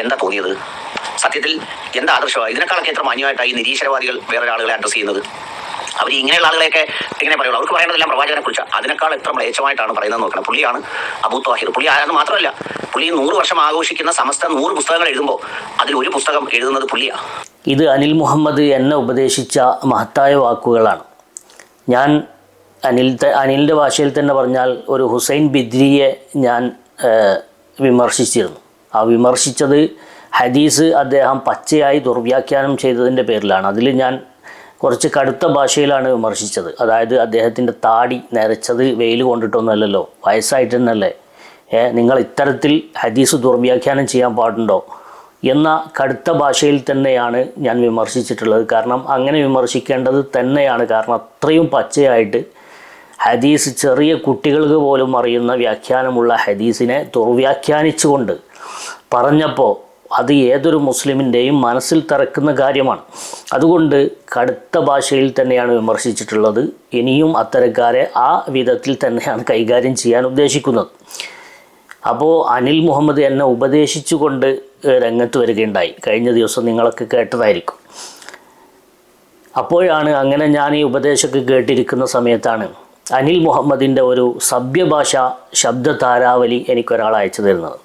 എന്താ തോന്നിയത്? സത്യത്തിൽ എന്താ ആദർശമാണ്? ഇതിനേക്കാളൊക്കെ എത്ര മാന്യമായിട്ടാണ് ഈ നിരീശ്വരവാദികൾ വേറൊരാളുകളെ അഡ്രസ് ചെയ്യുന്നത്? അവർ ഇങ്ങനെയുള്ള ആളുകളെയൊക്കെ എങ്ങനെ പറയുള്ളൂ? അവർക്ക് പറയുന്നതെല്ലാം പ്രവാചകനെ കുറിച്ചാണ്. അതിനേക്കാൾ എത്ര മ്ലേച്ഛമായിട്ടാണ് പറയുന്നത് നോക്കണം. പുള്ളിയാണ് അബൂ ത്വാഹിർ. പുള്ളി ആരാന്ന് മാത്രമല്ല, പുള്ളി 100 വർഷം ആഘോഷിക്കുന്ന സമസ്ത 100 പുസ്തകങ്ങൾ എഴുതുമ്പോൾ അതിൽ ഒരു പുസ്തകം എഴുതുന്നത് പുള്ളിയാണ്. ഇത് അനിൽ മുഹമ്മദ് എന്നെ ഉപദേശിച്ച മഹത്തായ വാക്കുകളാണ്. ഞാൻ അനിലിൻ്റെ ഭാഷയിൽ തന്നെ പറഞ്ഞാൽ ഒരു ഹുസൈൻ ബിദ്രിയെ ഞാൻ വിമർശിച്ചിരുന്നു. ആ വിമർശിച്ചത് ഹദീസ് അദ്ദേഹം പച്ചയായി ദുർവ്യാഖ്യാനം ചെയ്തതിൻ്റെ പേരിലാണ്. അതിൽ ഞാൻ കുറച്ച് കടുത്ത ഭാഷയിലാണ് വിമർശിച്ചത്. അതായത് അദ്ദേഹത്തിൻ്റെ താടി നരച്ചത് വെയിൽ കൊണ്ടിട്ടൊന്നുമല്ലല്ലോ, വയസ്സായിട്ടെന്നല്ലേ, നിങ്ങൾ ഇത്തരത്തിൽ ഹദീസ് ദുർവ്യാഖ്യാനം ചെയ്യാൻ പാടുണ്ടോ എന്ന കടുത്ത ഭാഷയിൽ തന്നെയാണ് ഞാൻ വിമർശിച്ചിട്ടുള്ളത്. കാരണം അങ്ങനെ വിമർശിക്കേണ്ടത് തന്നെയാണ്. കാരണം അത്രയും പച്ചയായിട്ട് ഹദീസ് ചെറിയ കുട്ടികൾക്ക് പോലും അറിയുന്ന വ്യാഖ്യാനമുള്ള ഹദീസിനെ ദുർവ്യാഖ്യാനിച്ചുകൊണ്ട് പറഞ്ഞപ്പോൾ അത് ഏതൊരു മുസ്ലിമിൻ്റെയും മനസ്സിൽ തറക്കുന്ന കാര്യമാണ്. അതുകൊണ്ട് കടുത്ത ഭാഷയിൽ തന്നെയാണ് വിമർശിച്ചിട്ടുള്ളത്. ഇനിയും അത്തരക്കാരെ ആ വിധത്തിൽ തന്നെയാണ് കൈകാര്യം ചെയ്യാൻ ഉദ്ദേശിക്കുന്നത്. അപ്പോൾ അനിൽ മുഹമ്മദ് എന്നെ ഉപദേശിച്ചുകൊണ്ട് രംഗത്ത് വരികയുണ്ടായി. കഴിഞ്ഞ ദിവസം നിങ്ങളൊക്കെ കേട്ടതായിരിക്കും. അപ്പോഴാണ് അങ്ങനെ ഞാൻ ഈ ഉപദേശമൊക്കെ കേട്ടിരിക്കുന്ന സമയത്താണ് അനിൽ മുഹമ്മദിൻ്റെ ഒരു സഭ്യഭാഷ ശബ്ദ താരാവലി എനിക്കൊരാൾ അയച്ചു തരുന്നത്.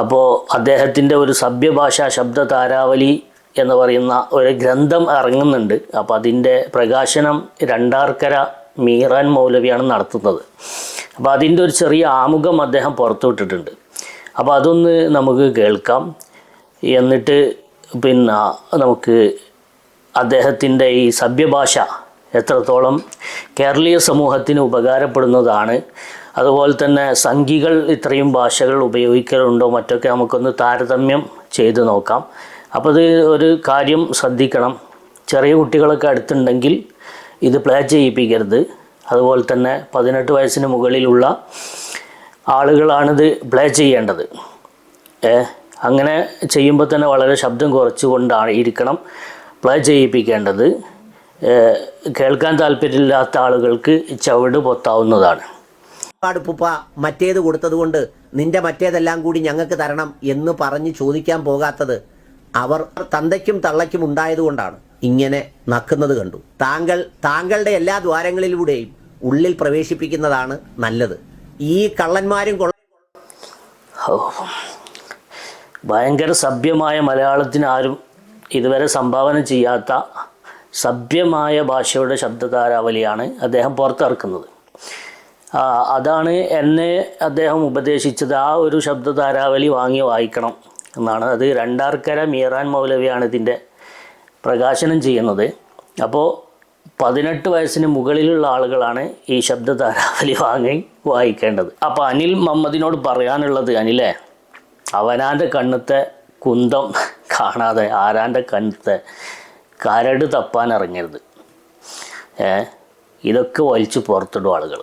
അപ്പോൾ അദ്ദേഹത്തിൻ്റെ ഒരു സഭ്യഭാഷ ശബ്ദ താരാവലി എന്ന് പറയുന്ന ഒരു ഗ്രന്ഥം ഇറങ്ങുന്നുണ്ട്. അപ്പോൾ അതിൻ്റെ പ്രകാശനം രണ്ടാർക്കര മീറാൻ മൗലവിയാണ് നടത്തുന്നത്. അപ്പോൾ അതിൻ്റെ ഒരു ചെറിയ ആമുഖം അദ്ദേഹം പുറത്തുവിട്ടിട്ടുണ്ട്. അപ്പോൾ അതൊന്ന് നമുക്ക് കേൾക്കാം. എന്നിട്ട് പിന്നെ നമുക്ക് അദ്ദേഹത്തിൻ്റെ ഈ സഭ്യഭാഷ എത്രത്തോളം കേരളീയ സമൂഹത്തിന് ഉപകാരപ്പെടുന്നതാണ്, അതുപോലെ തന്നെ സംഘികൾ ഇത്രയും ഭാഷകൾ ഉപയോഗിക്കലുണ്ടോ മറ്റൊക്കെ നമുക്കൊന്ന് താരതമ്യം ചെയ്ത് നോക്കാം. അപ്പോൾ അത് ഒരു കാര്യം ശ്രദ്ധിക്കണം, ചെറിയ കുട്ടികളൊക്കെ അടുത്തുണ്ടെങ്കിൽ ഇത് പ്ലേ ചെയ്യിപ്പിക്കരുത്. അതുപോലെ തന്നെ 18 വയസ്സിന് മുകളിലുള്ള ആളുകളാണിത് പ്ലേ ചെയ്യേണ്ടത്. അങ്ങനെ ചെയ്യുമ്പോൾ തന്നെ വളരെ ശബ്ദം കുറച്ചുകൊണ്ടാണ് ഇരിക്കണം പ്ലേ ചെയ്യിപ്പിക്കേണ്ടത്. കേൾക്കാൻ താല്പര്യമില്ലാത്ത ആളുകൾക്ക് ചവിട് പൊത്താവുന്നതാണ്. ഉപ്പ മറ്റേത് കൊടുത്തതുകൊണ്ട് നിന്റെ മറ്റേതെല്ലാം കൂടി ഞങ്ങൾക്ക് തരണം എന്ന് പറഞ്ഞ് ചോദിക്കാൻ പോകാത്തത് അവർ തന്തയ്ക്കും തള്ളയ്ക്കും ഉണ്ടായതുകൊണ്ടാണ് ഇങ്ങനെ നക്കുന്നത് കണ്ടു. താങ്കളുടെ എല്ലാ ദ്വാരങ്ങളിലൂടെയും ഉള്ളിൽ പ്രവേശിപ്പിക്കുന്നതാണ് നല്ലത്. ഈ കള്ളന്മാരും ഭയങ്കര സഭ്യമായ മലയാളത്തിന് ആരും ഇതുവരെ സംഭാവന ചെയ്യാത്ത സഭ്യമായ ഭാഷയുടെ ശബ്ദതാരാവലിയാണ് അദ്ദേഹം പുറത്തിറക്കുന്നത്. അതാണ് എന്നെ അദ്ദേഹം ഉപദേശിച്ചത്. ആ ഒരു ശബ്ദതാരാവലി വാങ്ങി വായിക്കണം എന്നാണ്. അത് രണ്ടാർക്കര മീറാൻ മൗലവിയാണ് ഇതിൻ്റെ പ്രകാശനം ചെയ്യുന്നത്. അപ്പോൾ 18 വയസ്സിന് മുകളിലുള്ള ആളുകളാണ് ഈ ശബ്ദതാരാവലി വാങ്ങി വായിക്കേണ്ടത്. അപ്പോൾ അനിൽ മുഹമ്മദിനോട് പറയാനുള്ളത്, അനിലേ, അവനാൻ്റെ കണ്ണത്തെ കുന്തം കാണാതെ ആരാൻ്റെ കണ്ണത്തെ കരട് തപ്പാൻ ഇറങ്ങരുത്. ഇതൊക്കെ വലിച്ചു പുറത്തിടും ആളുകൾ.